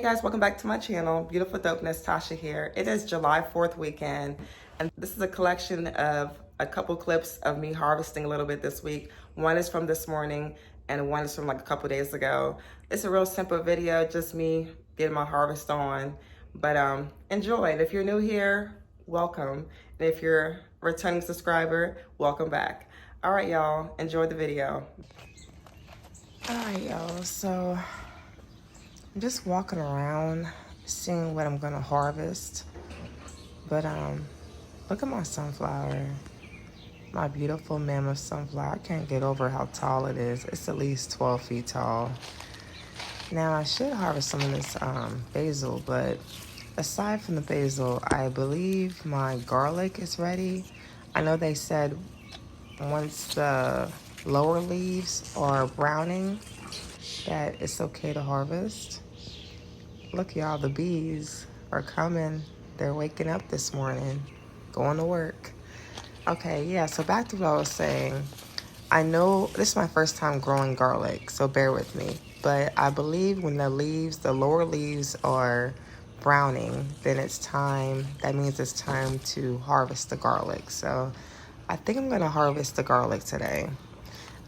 Hey guys, welcome back to my channel. Beautiful Dopeness, Tasha here. It is July 4th weekend, and this is a collection of a couple clips of me harvesting a little bit this week. One is from this morning, and one is from like a couple days ago. It's a real simple video, just me getting my harvest on. But enjoy. And if you're new here, welcome. And if you're a returning subscriber, welcome back. All right, y'all, enjoy the video. All right, y'all, so I'm just walking around, seeing what I'm gonna harvest. But look at my sunflower, my beautiful mammoth sunflower. I can't get over how tall it is. It's at least 12 feet tall. Now I should harvest some of this basil, but aside from the basil, I believe my garlic is ready. I know they said once the lower leaves are browning, that it's okay to harvest. Look, y'all, the bees are coming. They're waking up this morning, going to work. Okay, yeah, so back to what I was saying. I know this is my first time growing garlic, so bear with me. But I believe when the lower leaves are browning, then it's time, that means it's time to harvest the garlic. So I think I'm gonna harvest the garlic today.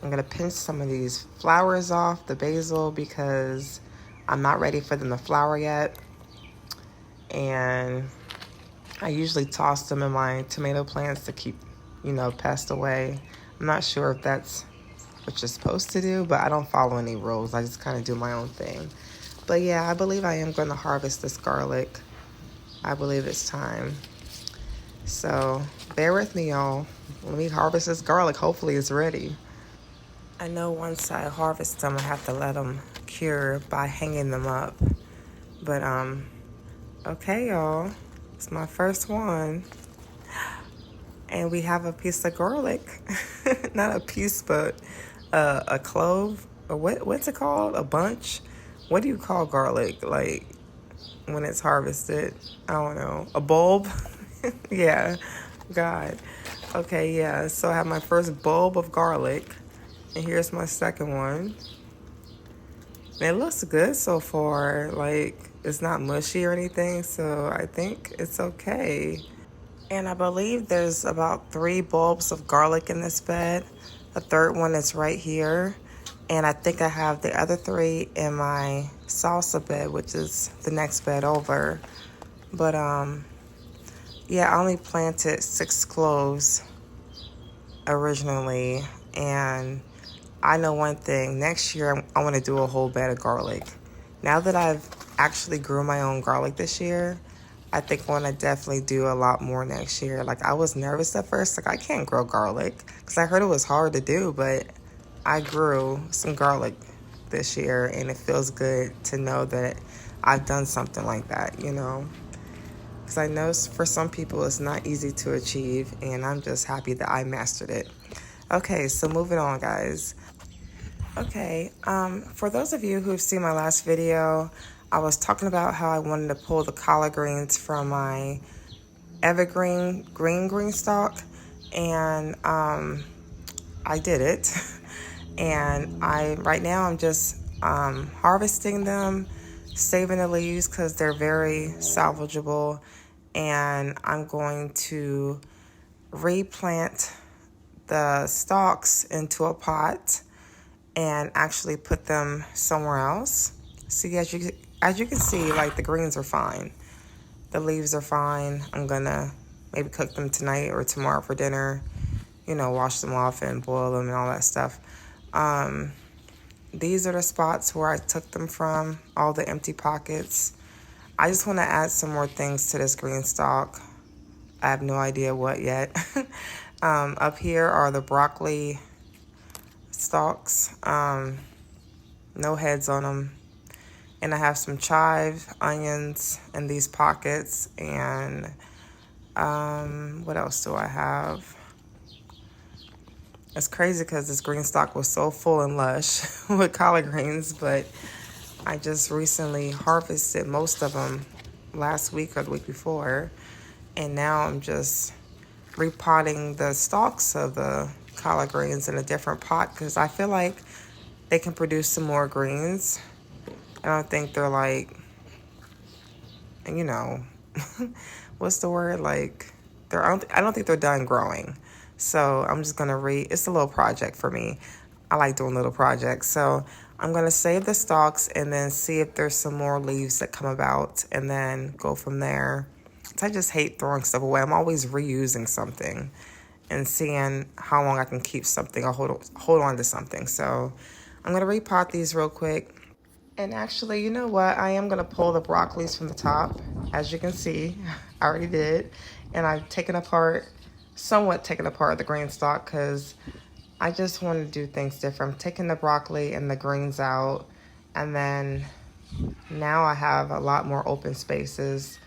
I'm gonna pinch some of these flowers off the basil because I'm not ready for them to flower yet. And I usually toss them in my tomato plants to keep, pests away. I'm not sure if that's what you're supposed to do, but I don't follow any rules. I just kind of do my own thing. But yeah, I believe I am going to harvest this garlic. I believe it's time. So bear with me, y'all. Let me harvest this garlic. Hopefully it's ready. I know once I harvest them, I have to let them cure by hanging them up. But, okay, y'all. It's my first one. And we have a piece of garlic. Not a piece, but a clove. Or what's it called? A bunch? What do you call garlic? Like, when it's harvested? I don't know. A bulb? Yeah. God. Okay, yeah. So I have my first bulb of garlic. And here's my second one. And it looks good so far. Like, it's not mushy or anything, so I think it's okay. And I believe there's about 3 bulbs of garlic in this bed. The third one is right here. And I think I have the other 3 in my salsa bed, which is the next bed over. But, yeah, I only planted 6 cloves originally. And I know one thing, next year I want to do a whole bed of garlic. Now that I've actually grew my own garlic this year, I think I want to definitely do a lot more next year. Like, I was nervous at first, like I can't grow garlic because I heard it was hard to do, but I grew some garlic this year and it feels good to know that I've done something like that, because I know for some people it's not easy to achieve, and I'm just happy that I mastered it. Okay, so moving on, guys. Okay, for those of you who have seen my last video, I was talking about how I wanted to pull the collard greens from my evergreen green stalk, and I did it. And right now I'm just harvesting them, saving the leaves because they're very salvageable, and I'm going to replant the stalks into a pot and actually put them somewhere else. See, as you can see, like, the greens are fine. The leaves are fine. I'm gonna maybe cook them tonight or tomorrow for dinner. Wash them off and boil them and all that stuff. These are the spots where I took them from, all the empty pockets. I just want to add some more things to this green stalk. I have no idea what yet. Up here are the broccoli stalks, no heads on them. And I have some chive, onions in these pockets. And what else do I have? It's crazy because this green stalk was so full and lush with collard greens, but I just recently harvested most of them last week or the week before. And now I'm just repotting the stalks of the collard greens in a different pot because I feel like they can produce some more greens. I don't think they're like you know, what's the word? Like, I don't think they're done growing. So I'm just gonna it's a little project for me. I like doing little projects. So I'm gonna save the stalks and then see if there's some more leaves that come about and then go from there. So I just hate throwing stuff away. I'm always reusing something and seeing how long I can keep something or hold on to something. So I'm gonna repot these real quick. And actually, you know what? I am gonna pull the broccolis from the top. As you can see, I already did. And I've somewhat taken apart the green stalk because I just want to do things different. I'm taking the broccoli and the greens out. And then now I have a lot more open spaces.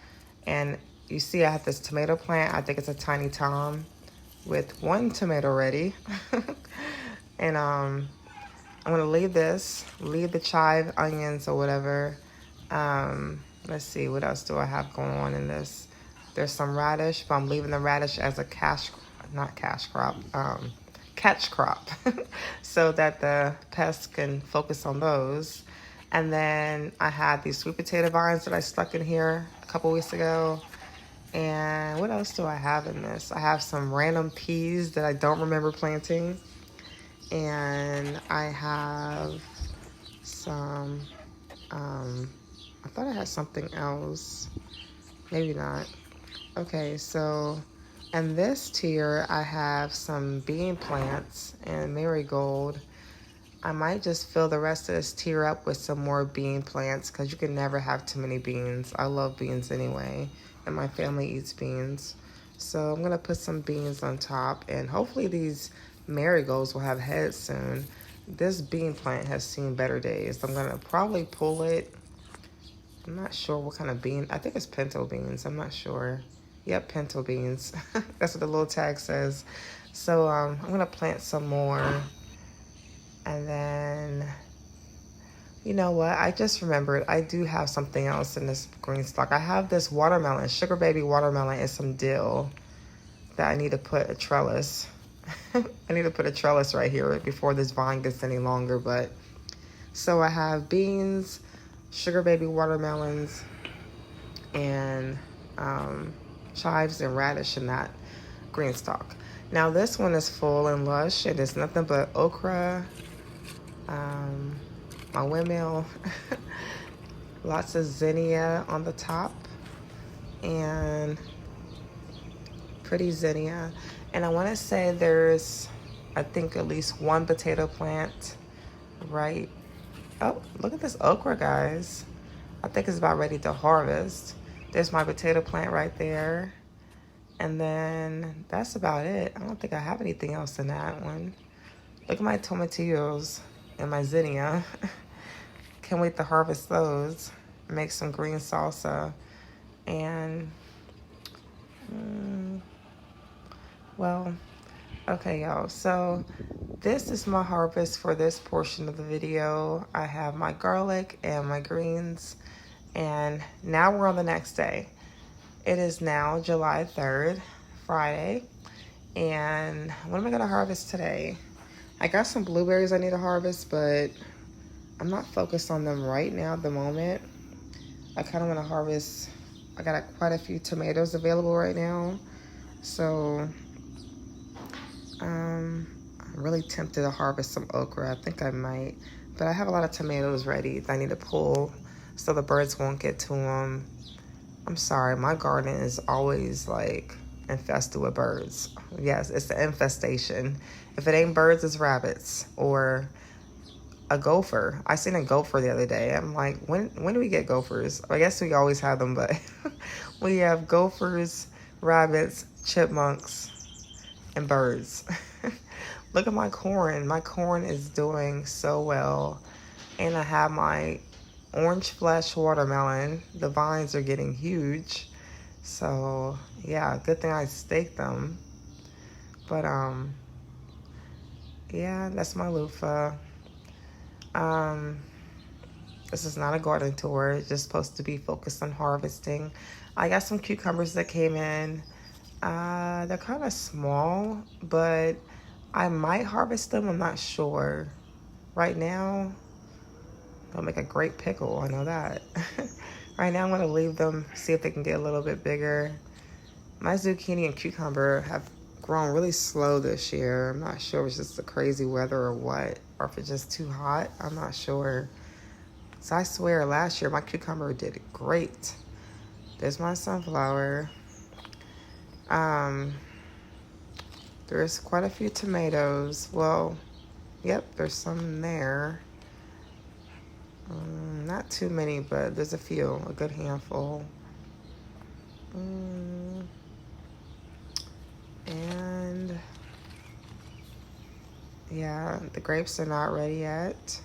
And you see I have this tomato plant. I think it's a tiny tom with one tomato ready. And I'm gonna leave the chive onions or whatever. Let's see, what else do I have going on in this? There's some radish, but I'm leaving the radish as a catch crop, so that the pests can focus on those. And then I had these sweet potato vines that I stuck in here a couple weeks ago. And what else do I have in this? I have some random peas that I don't remember planting. And I have some, I thought I had something else. Maybe not. Okay, so in this tier, I have some bean plants and marigold. I might just fill the rest of this tier up with some more bean plants because you can never have too many beans. I love beans anyway, and my family eats beans. So I'm gonna put some beans on top, and hopefully these marigolds will have heads soon. This bean plant has seen better days. I'm gonna probably pull it. I'm not sure what kind of bean. I think it's pinto beans. I'm not sure. Yep, pinto beans. That's what the little tag says. So I'm gonna plant some more. And then, you know what? I just remembered I do have something else in this green stock. I have this watermelon, sugar baby watermelon, and some dill that I need to put a trellis. I need to put a trellis right here before this vine gets any longer. But so I have beans, sugar baby watermelons, and chives and radish in that green stalk. Now this one is full and lush. It is nothing but okra, my windmill, lots of zinnia on the top, and pretty zinnia. And I want to say there's, I think, at least one potato plant right. Oh, look at this okra, guys. I think it's about ready to harvest. There's my potato plant right there. And then that's about it. I don't think I have anything else in that one. Look at my tomatillos and my zinnia. Can't wait to harvest those. Make some green salsa. And, well, okay, y'all. So this is my harvest for this portion of the video. I have my garlic and my greens. And now we're on the next day. It is now July 3rd, Friday. And what am I gonna harvest today? I got some blueberries I need to harvest, but I'm not focused on them right now at the moment. I kind of want to harvest, I got quite a few tomatoes available right now. So I'm really tempted to harvest some okra. I think I might, but I have a lot of tomatoes ready that I need to pull so the birds won't get to them. I'm sorry, my garden is always like infested with birds. Yes, it's the infestation. If it ain't birds, it's rabbits or a gopher. I seen a gopher the other day. I'm like, when do we get gophers? I guess we always have them, but we have gophers, rabbits, chipmunks, and birds. Look at my corn. My corn is doing so well. And I have my orange flesh watermelon. The vines are getting huge. So yeah, good thing I staked them. But yeah, that's my loofah. This is not a garden tour. It's just supposed to be focused on harvesting. I got some cucumbers that came in. They're kind of small, but I might harvest them. I'm not sure. Right now, they'll make a great pickle. I know that. Right now I'm gonna leave them, see if they can get a little bit bigger. My zucchini and cucumber have grown really slow this year. I'm not sure if it's just the crazy weather or what, or if it's just too hot. I'm not sure. So I swear last year my cucumber did great. There's my sunflower. There's quite a few tomatoes. Well, yep, there's some there. Not too many, but there's a few, a good handful. And yeah, the grapes are not ready yet.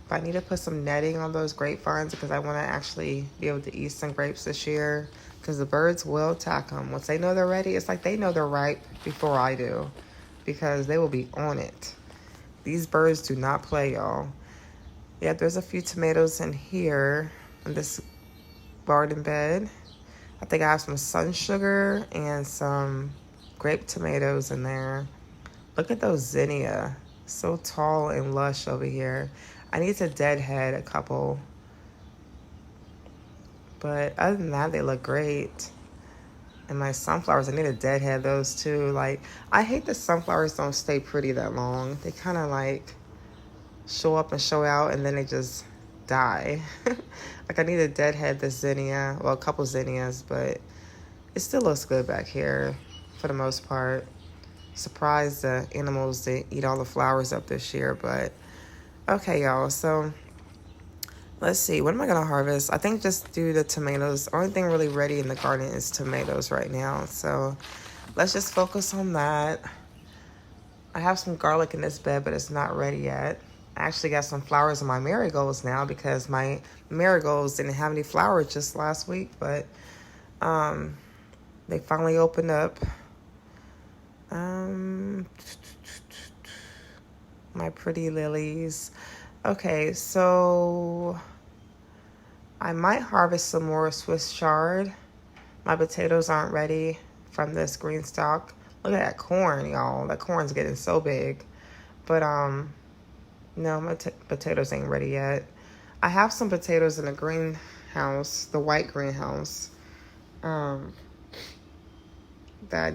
But I need to put some netting on those grapevines because I want to actually be able to eat some grapes this year, because the birds will attack them. Once they know they're ready, it's like they know they're ripe before I do, because they will be on it. These birds do not play, y'all. Yeah, there's a few tomatoes in here in this garden bed. I think I have some sun sugar and some grape tomatoes in there. Look at those zinnia, so tall and lush over here. I need to deadhead a couple, but other than that, they look great. And my sunflowers, I need to deadhead those too. Like, I hate that sunflowers don't stay pretty that long. They kind of like show up and show out, and then they just die. Like, I need to deadhead this zinnia, well, a couple zinnias, but it still looks good back here for the most part. Surprised the animals didn't eat all the flowers up this year, but okay, y'all. So let's see, what am I gonna harvest? I think just do the tomatoes. Only thing really ready in the garden is tomatoes right now, so let's just focus on that. I have some garlic in this bed, but it's not ready yet. I actually got some flowers in my marigolds now because my marigolds didn't have any flowers just last week, but they finally opened up. My pretty lilies. Okay, so I might harvest some more Swiss chard. My potatoes aren't ready from this green stalk. Look at that corn, y'all. That corn's getting so big. But no, my potatoes ain't ready yet. I have some potatoes in the greenhouse, the white greenhouse, that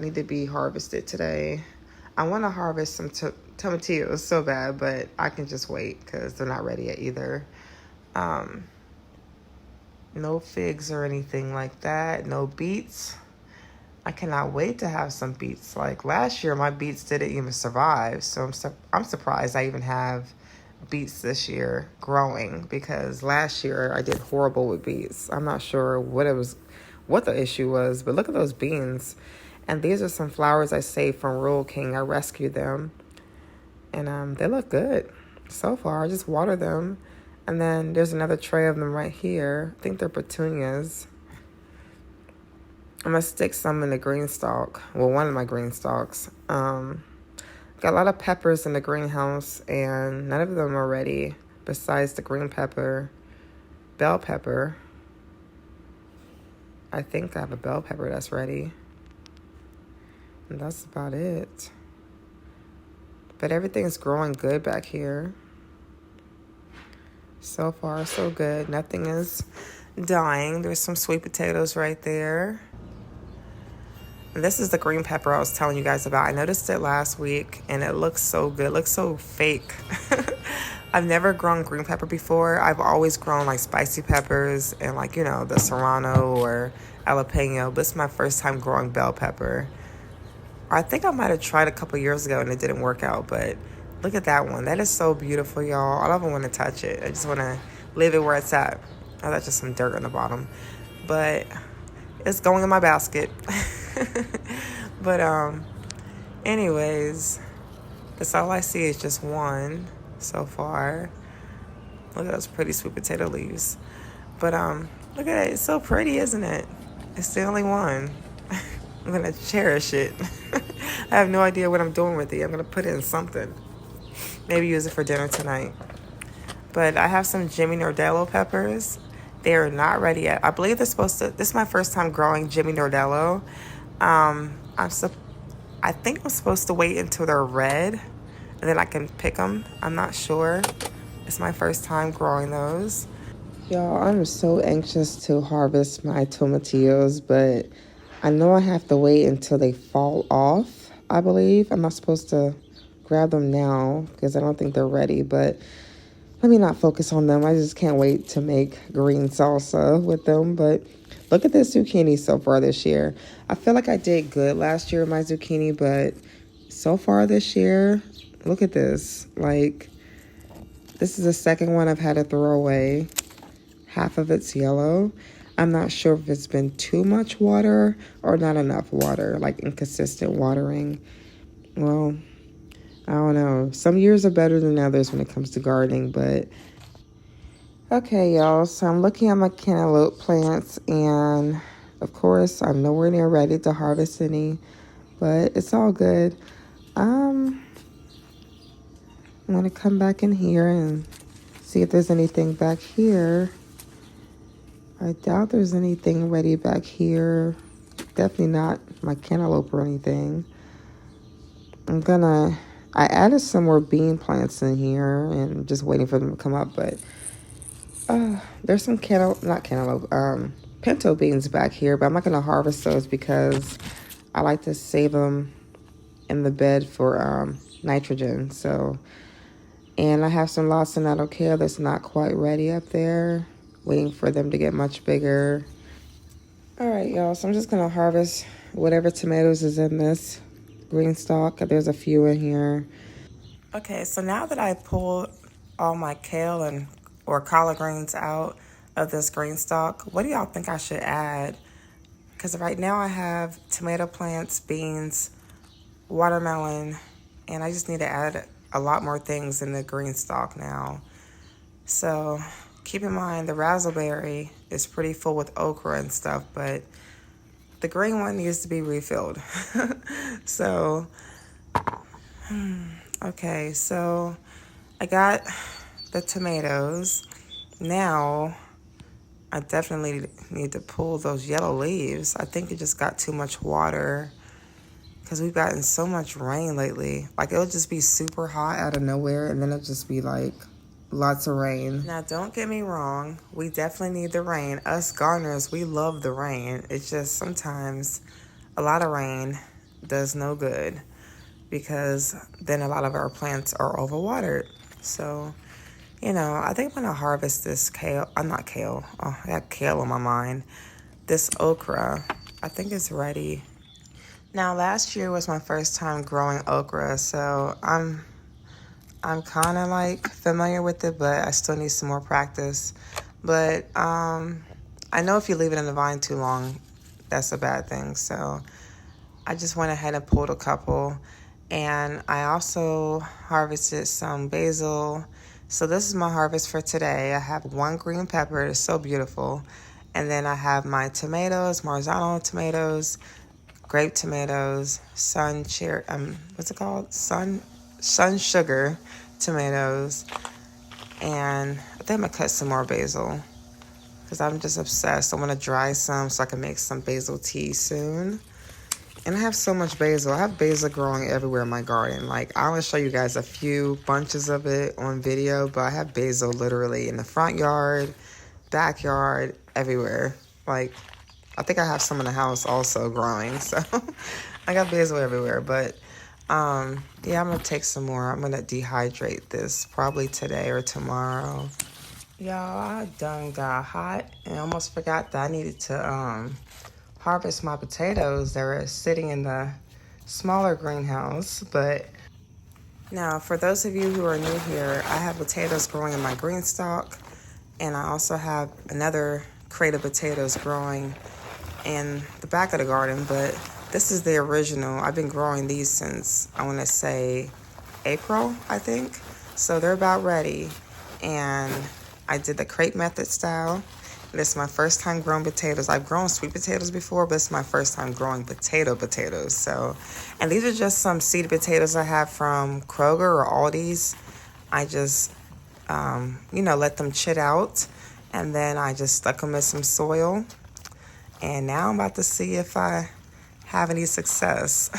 need to be harvested today. I want to harvest some tomatillos so bad, but I can just wait because they're not ready yet either. No figs or anything like that. No beets. I cannot wait to have some beets. Like last year, my beets didn't even survive, so I'm surprised I even have beets this year growing, because last year I did horrible with beets. I'm not sure what the issue was, but look at those beans. And these are some flowers I saved from Rural King. I rescued them, and they look good so far. I just water them. And then there's another tray of them right here. I think they're petunias. I'm going to stick some in the green stalk. Well, one of my green stalks. Got a lot of peppers in the greenhouse, and none of them are ready besides the green pepper, bell pepper. I think I have a bell pepper that's ready. And that's about it. But everything's growing good back here. So far, so good. Nothing is dying. There's some sweet potatoes right there. And this is the green pepper I was telling you guys about. I noticed it last week, and it looks so good. It looks so fake. I've never grown green pepper before. I've always grown like spicy peppers and like, you know, the serrano or jalapeno. But it's my first time growing bell pepper. I think I might have tried a couple years ago and it didn't work out, but look at that one. That is so beautiful, y'all. I don't even want to touch it. I just want to leave it where it's at. Oh, that's just some dirt on the bottom. But it's going in my basket. But anyways, that's all I see is just one so far. Look at those pretty sweet potato leaves. But look at it. It's so pretty, isn't it? It's the only one. I'm going to cherish it. I have no idea what I'm doing with it. I'm going to put it in something. Maybe use it for dinner tonight. But I have some Jimmy Nordello peppers. They are not ready yet. I believe they're supposed to... This is my first time growing Jimmy Nordello. I think I'm supposed to wait until they're red, and then I can pick them. I'm not sure. It's my first time growing those. Y'all, I'm so anxious to harvest my tomatillos, but I know I have to wait until they fall off, I believe. I'm not supposed to grab them now because I don't think they're ready, but let me not focus on them. I just can't wait to make green salsa with them. But look at this zucchini so far this year. I feel like I did good last year with my zucchini, but so far this year, look at this. Like, this is the second one I've had to throw away. Half of it's yellow. I'm not sure if it's been too much water or not enough water, like inconsistent watering. Well, I don't know. Some years are better than others when it comes to gardening, but okay, y'all. So I'm looking at my cantaloupe plants, and of course, I'm nowhere near ready to harvest any, but it's all good. I'm gonna come back in here and see if there's anything back here. I doubt there's anything ready back here. Definitely not my cantaloupe or anything. I added some more bean plants in here and just waiting for them to come up, but there's some pinto beans back here, but I'm not gonna harvest those because I like to save them in the bed for nitrogen. So, and I have some lacinato kale that's not quite ready up there, waiting for them to get much bigger. All right, y'all, so I'm just gonna harvest whatever tomatoes is in this green stalk. There's a few in here. Okay, so now that I pulled all my kale or collard greens out of this green stalk, what do y'all think I should add? Because right now I have tomato plants, beans, watermelon, and I just need to add a lot more things in the green stalk now. So keep in mind the raspberry is pretty full with okra and stuff, but the green one needs to be refilled. So, okay, so I got the tomatoes. Now I definitely need to pull those yellow leaves. I think it just got too much water because we've gotten so much rain lately. Like, it'll just be super hot out of nowhere, and then it'll just be like lots of rain. Now, don't get me wrong. We definitely need the rain. Us gardeners, we love the rain. It's just sometimes a lot of rain does no good because then a lot of our plants are overwatered. So, you know, I think I'm going to harvest this kale. I'm not kale. Oh, I got kale on my mind. This okra, I think it's ready. Now, last year was my first time growing okra, so I'm kind of like familiar with it, but I still need some more practice. But I know if you leave it in the vine too long, that's a bad thing. So I just went ahead and pulled a couple. And I also harvested some basil. So this is my harvest for today. I have one green pepper. It's so beautiful. And then I have my tomatoes, Marzano tomatoes, grape tomatoes, sun sugar tomatoes, and I think I'm gonna cut some more basil because I'm just obsessed. I want to dry some so I can make some basil tea soon. And I have so much basil. I have basil growing everywhere in my garden. Like, I want to show you guys a few bunches of it on video, but I have basil literally in the front yard, backyard, everywhere. Like, I think I have some in the house also growing, so I got basil everywhere. But yeah, I'm gonna take some more. I'm gonna dehydrate this probably today or tomorrow. Y'all, I done got hot and almost forgot that I needed to harvest my potatoes that were sitting in the smaller greenhouse. But now, for those of you who are new here, I have potatoes growing in my green stalk, and I also have another crate of potatoes growing in the back of the garden, but this is the original. I've been growing these since, I want to say, April, I think. So they're about ready. And I did the crate method style. This is my first time growing potatoes. I've grown sweet potatoes before, but it's my first time growing potatoes. So, and these are just some seeded potatoes I have from Kroger or Aldi's. I just, let them chit out. And then I just stuck them in some soil. And now I'm about to see if I have any success.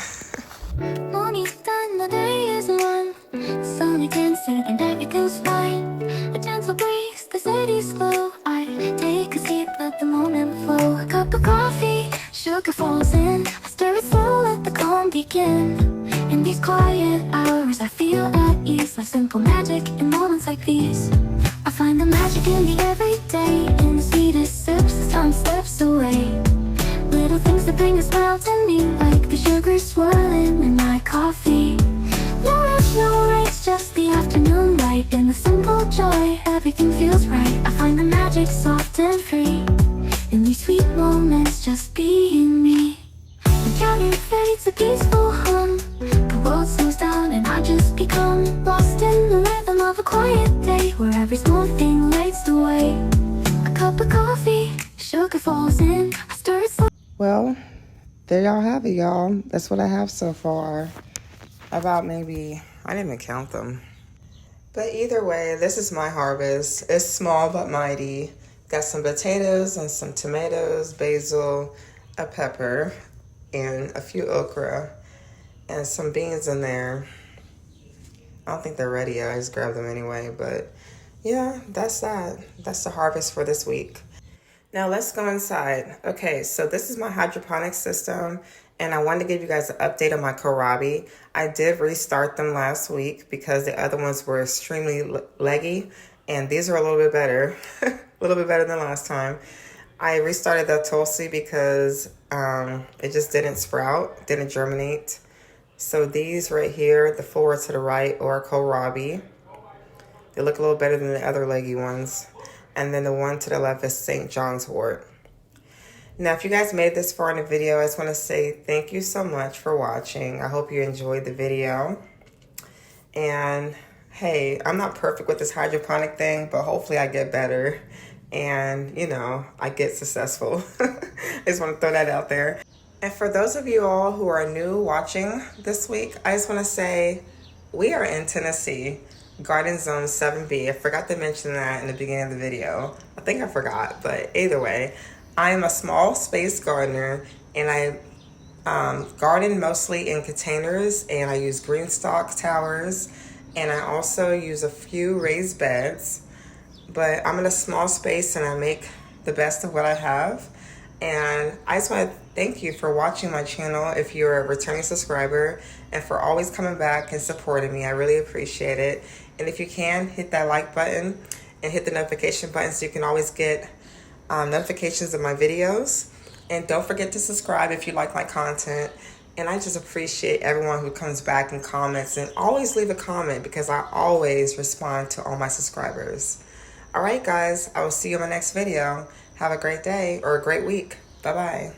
Morning's done, the day is one. Sun against it and everything's fine. A gentle breeze, the city's slow. I feel at ease, like simple magic in moments like these. I find the magic in the everyday, in the sweetest sips as time slips away. Little things that bring a smile to me, like the sugar swirling in my coffee. No rush, no race, just the afternoon light. In the simple joy, everything feels right. I find the magic soft and free, in these sweet moments, just being me. The counting fades, a peaceful hum. The world slows down and I just become lost in the rhythm of a quiet day, where every small thing lights the way. A cup of coffee, sugar falls in, I stir it slowly. Well, there y'all have it, y'all. That's what I have so far. About maybe, I didn't even count them. But either way, this is my harvest. It's small but mighty. Got some potatoes and some tomatoes, basil, a pepper, and a few okra, and some beans in there. I don't think they're ready yet. I just grabbed them anyway. But yeah, that's that. That's the harvest for this week. Now let's go inside. Okay, so this is my hydroponic system, and I wanted to give you guys an update on my kohlrabi. I did restart them last week because the other ones were extremely leggy, and these are a little bit better, a little bit better than last time. I restarted the Tulsi because it just didn't sprout, didn't germinate. So these right here, the four to the right, are kohlrabi. They look a little better than the other leggy ones. And then the one to the left is St. John's wort. Now, if you guys made this far in the video, I just want to say thank you so much for watching. I hope you enjoyed the video. And hey, I'm not perfect with this hydroponic thing, but hopefully I get better. And, you know, I get successful. I just want to throw that out there. And for those of you all who are new watching this week, I just want to say we are in Tennessee. Garden Zone 7B. I forgot to mention that in the beginning of the video. I think I forgot, but either way, I am a small space gardener, and I garden mostly in containers, and I use green stalk towers, and I also use a few raised beds. But I'm in a small space, and I make the best of what I have. And I just want to thank you for watching my channel if you're a returning subscriber, and for always coming back and supporting me. I really appreciate it. And if you can, hit that like button and hit the notification button so you can always get notifications of my videos. And don't forget to subscribe if you like my content. And I just appreciate everyone who comes back and comments, and always leave a comment because I always respond to all my subscribers. All right, guys, I will see you in my next video. Have a great day or a great week. Bye-bye.